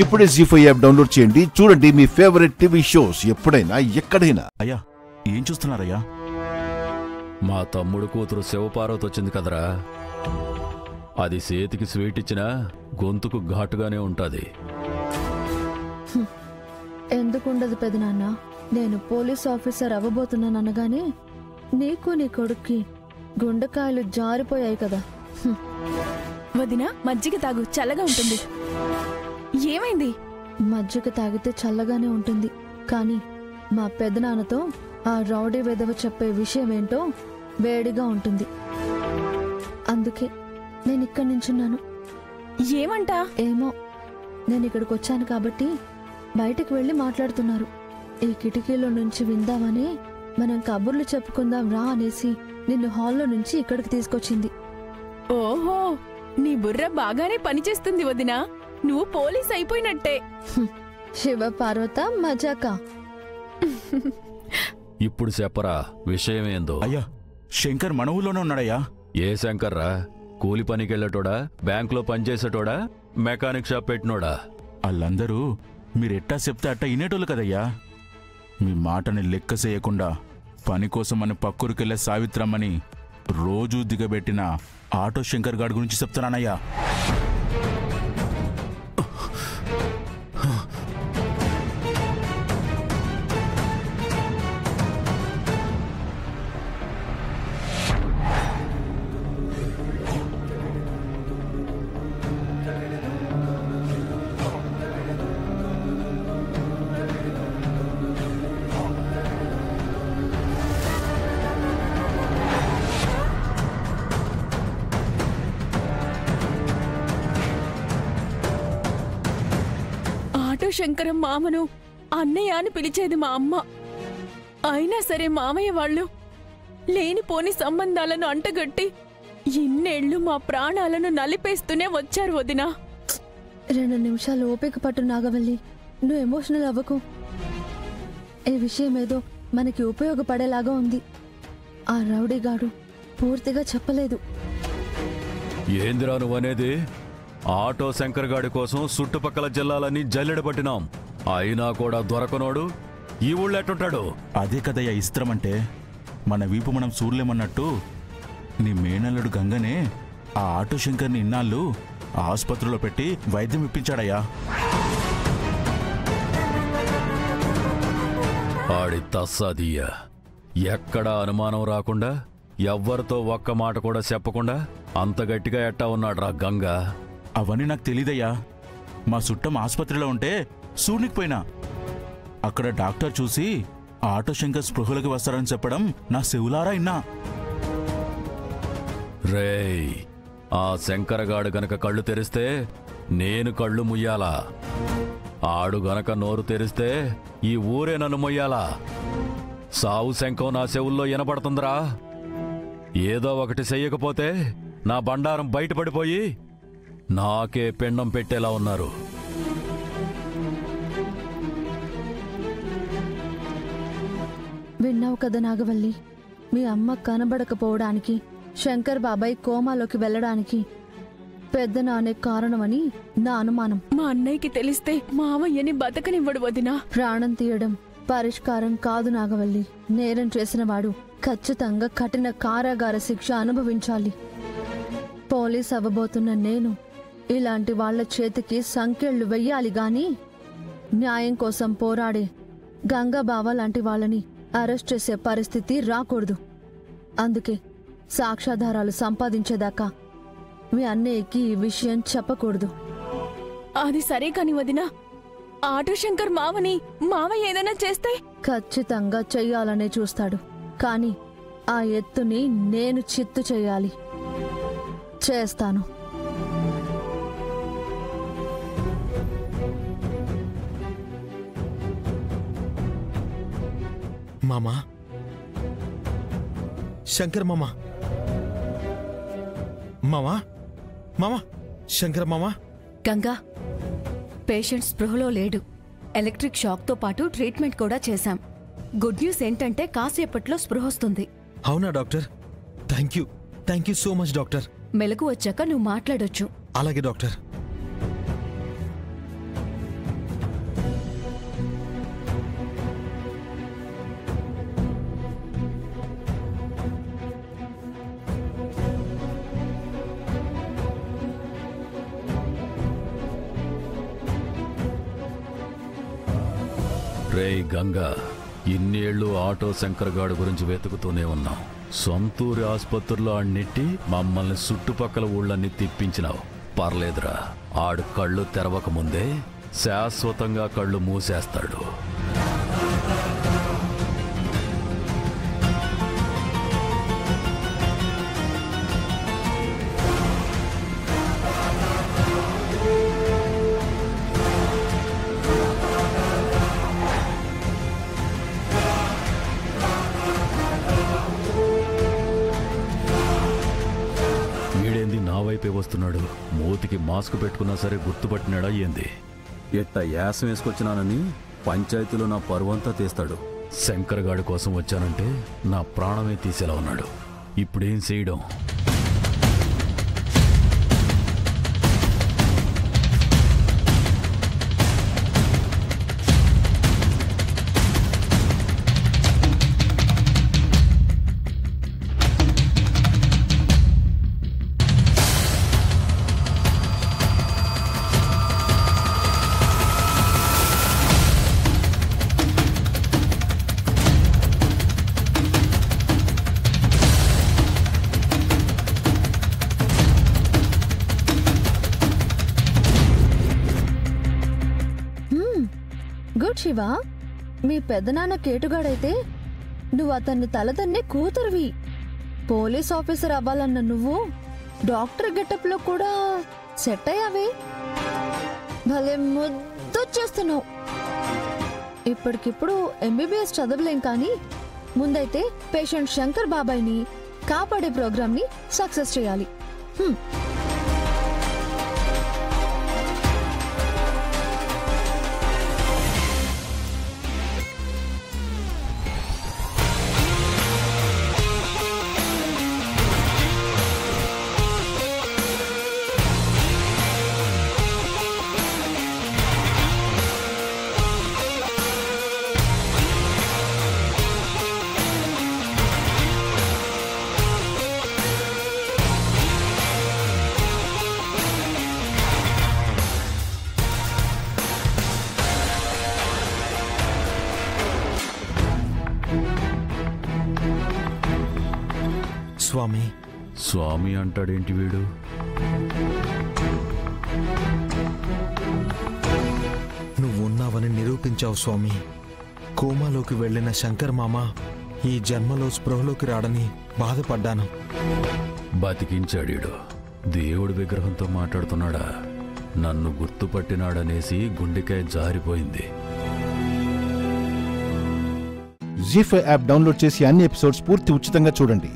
ఇప్పుడే జీ5 app download చేయండి. చూడండి మీ ఫేవరెట్ టీవీ షోస్ ఎప్పుడైనా ఎక్కడైనా. అయ్యా ఏం చూస్తున్నారయ్యా? మా తమ్ముడు కూతురు శివపార్వతి వచ్చింది కదరా, అది చేతికి స్వీట్ ఇచ్చినా గొంతుకు ఘాటుగానే ఉంటది. ఎందుకుండదు పెదనాన్న, నేను పోలీస్ ఆఫీసర్ అవ్వబోతున్నాను అనగానే నీకు నీ కొడుక్కి గుండెకాయలు జారిపోయాయి కదా. వదినా మజ్జిగ తాగు, చల్లగా ఉంటుంది. ఏమైంది? మజ్జిగ తాగితే చల్లగానే ఉంటుంది, కానీ మా పెదనాన్నతో ఆ రౌడీ వెధవ చెప్పే విషయం ఏంటో వేడిగా ఉంటుంది. అందుకే నేను ఇక్కడి నించున్నాను. ఏమంట? ఏమో, నేను ఇక్కడికి వచ్చాను కాబట్టి బయటకు వెళ్ళి మాట్లాడుతున్నారు. ఈ కిటికీలో నుంచి విందామని మనం కబుర్లు చెప్పుకుందాం రా అనేసి నిన్ను హాల్లో నుంచి ఇక్కడికి తీసుకొచ్చింది. ఓహో, నీ బుర్ర బాగానే పనిచేస్తుంది వదినా, నువ్వు పోలీస్ అయిపోయినట్టే. శివ పార్వత మజాకా. ఇప్పుడు చెప్పరా విషయం ఏందో? అయ్యా శంకర్ మన ఊళ్ళోనే ఉన్నాడయ్యా. ఏ శంకర్రా? కూలి పనికి వెళ్ళటోడా, బ్యాంకులో పనిచేసేటోడా, మెకానిక్ షాప్ పెట్టినోడా? వాళ్ళందరూ మీరెట్టా చెప్తే అట్టా ఇనేటోళ్ళు కదయ్యా. మీ మాటని లెక్క చేయకుండా పని కోసం అని పక్కూరికెళ్లే సావిత్రమ్మని రోజూ దిగబెట్టిన ఆటో శంకర్ గాడి గురించి చెప్తున్నానయ్యా. శంకరం మామను అన్నయ్య అని పిలిచేది మా అమ్మ. అయినా సరే మామయ్య వాళ్ళు లేనిపోని సంబంధాలను అంటగట్టి ఇన్నేళ్లు మా ప్రాణాలను నలిపేస్తూనే వచ్చారు వదినా. 2 నిమిషాలు ఓపిక పట్టు నాగవల్లి, నువ్వు ఎమోషనల్ అవ్వకు. ఈ విషయం ఏదో మనకి ఉపయోగపడేలాగా ఉంది. ఆ రౌడీగాడు పూర్తిగా చెప్పలేదు. ఏందిరా నువ్వనేది? ఆటో శంకర్ గాడి కోసం చుట్టుపక్కల జిల్లాలన్నీ జల్లెడబట్టినాం, అయినా కూడా దొరకనోడు ఈ ఊళ్ళో ఎట్టుంటాడు? అదే కదయ్యా ఇస్త్రం అంటే. మన వీపు మనం చూడలేమన్నట్టు నీ మేనల్లుడు గంగనే ఆ ఆటో శంకర్ని ఇన్నాళ్ళు ఆసుపత్రిలో పెట్టి వైద్యం ఇప్పించాడయ్యా. ఆడి తస్సాదియ్య ఎక్కడా అనుమానం రాకుండా, ఎవ్వరితో ఒక్క మాట కూడా చెప్పకుండా అంత గట్టిగా ఎట్టా ఉన్నాడ్రా గంగ? అవన్నీ నాకు తెలీదయ్యా. మా చుట్టం ఆసుపత్రిలో ఉంటే సూర్నికిపోయినా అక్కడ డాక్టర్ చూసి ఆటో శంకర్ స్పృహలోకి వస్తారని చెప్పడం నా చెవులారా ఇన్నా. రేయ్, ఆ శంకరగాడు గనక కళ్ళు తెరిస్తే నేను కళ్ళు ముయ్యాలా? ఆడు గనక నోరు తెరిస్తే ఈ ఊరే నన్ను మొయ్యాలా? సావు శంఖం నా చెవుల్లో వినపడుతుందిరా. ఏదో ఒకటి చెయ్యకపోతే నా బండారం బయటపడిపోయి నాకే పిండం పెట్టేలా ఉన్నారు. విన్నావు కదా నాగవల్లి, మీ అమ్మ కనబడకపోవడానికి, శంకర్ బాబాయ్ కోమాలోకి వెళ్ళడానికి పెద్ద నానే కారణమని నా అనుమానం. మా అన్నయ్యకి తెలిస్తే మావయ్యని బతకనివ్వడు వదినా. ప్రాణం తీయడం పరిష్కారం కాదు నాగవల్లి. నేరం చేసిన వాడు ఖచ్చితంగా కఠిన కారాగార శిక్ష అనుభవించాలి. పోలీస్ అవ్వబోతున్న నేను ఇలాంటి వాళ్ల చేతికి సంకెళ్లు వెయ్యాలి గాని న్యాయం కోసం పోరాడే గంగాబావ లాంటి వాళ్ళని అరెస్ట్ చేసే పరిస్థితి రాకూడదు. అందుకే సాక్ష్యాధారాలు సంపాదించేదాకా మీ అన్నయ్యకి ఈ విషయం చెప్పకూడదు. అది సరే కాని వదినా, ఆటో శంకర్ మావని మావయ్య ఏదైనా చేస్తే? ఖచ్చితంగా చెయ్యాలనే చూస్తాడు, కాని ఆ ఎత్తుని నేను చిత్తు చెయ్యాలి. చేస్తాను. మామా, శంకర్ మామా, మామా, మామా, శంకర్ మామా. గంగా, పేషెంట్ స్పృహలో లేడు. ఎలక్ట్రిక్ షాక్తో పాటు ట్రీట్మెంట్ కూడా చేశాం. గుడ్ న్యూస్ ఏంటంటే కాసేపట్లో స్పృహొస్తుంది. అవునా doctor? Thank you so much doctor. మెలకు వచ్చాక నువ్వు మాట్లాడొచ్చు. అలాగే డాక్టర్. రేయ్ గంగా, ఇన్నేళ్లు ఆటో శంకర్గాడు గురించి వెతుకుతూనే ఉన్నాం. సొంతూరి ఆసుపత్రిలో ఆడినెట్టి మమ్మల్ని చుట్టుపక్కల ఊళ్ళన్నీ తిప్పించినావు. పర్లేదురా, ఆడు కళ్ళు తెరవకముందే శాశ్వతంగా కళ్ళు మూసేస్తాడు. వస్తున్నాడు. మూతికి మాస్క్ పెట్టుకున్నా సరే గుర్తుపట్టినాడా ఏంది? ఎట్ట యాసం వేసుకొచ్చినానని పంచాయతీలో నా పరువంతా తీస్తాడు. శంకర్గాడి కోసం వచ్చానంటే నా ప్రాణమే తీసేలా ఉన్నాడు. ఇప్పుడేం చేయడం? గుడ్ శివ, మీ పెద్దనాన్న కేటుగాడైతే నువ్వు అతన్ని తలదన్నే కూతురువి. పోలీస్ ఆఫీసర్ అవ్వాలన్న నువ్వు డాక్టర్ గెటప్ లో కూడా సెట్ అయ్యావే. భలే ముద్దొచ్చేస్తున్నావు. ఇప్పటికిప్పుడు ఎంబీబీఎస్ చదవలేం, కానీ ముందైతే పేషెంట్ శంకర్ బాబాయ్ని కాపాడే ప్రోగ్రామ్ ని సక్సెస్ చేయాలి. స్వామి స్వామి అంటాడేంటి వీడు? నువ్వు ఉన్నావని నిరూపించావు స్వామి. కోమాలోకి వెళ్ళిన శంకర్ మామ ఈ జన్మలో స్పృహలోకి రాడని బాధపడ్డాను. బతికించాడీడు. దేవుడి విగ్రహంతో మాట్లాడుతున్నాడా? నన్ను గుర్తుపట్టినాడనేసి గుండెకాయ జారిపోయింది. జీ5 యాప్ డౌన్లోడ్ చేసి అన్ని ఎపిసోడ్స్ పూర్తి ఉచితంగా చూడండి.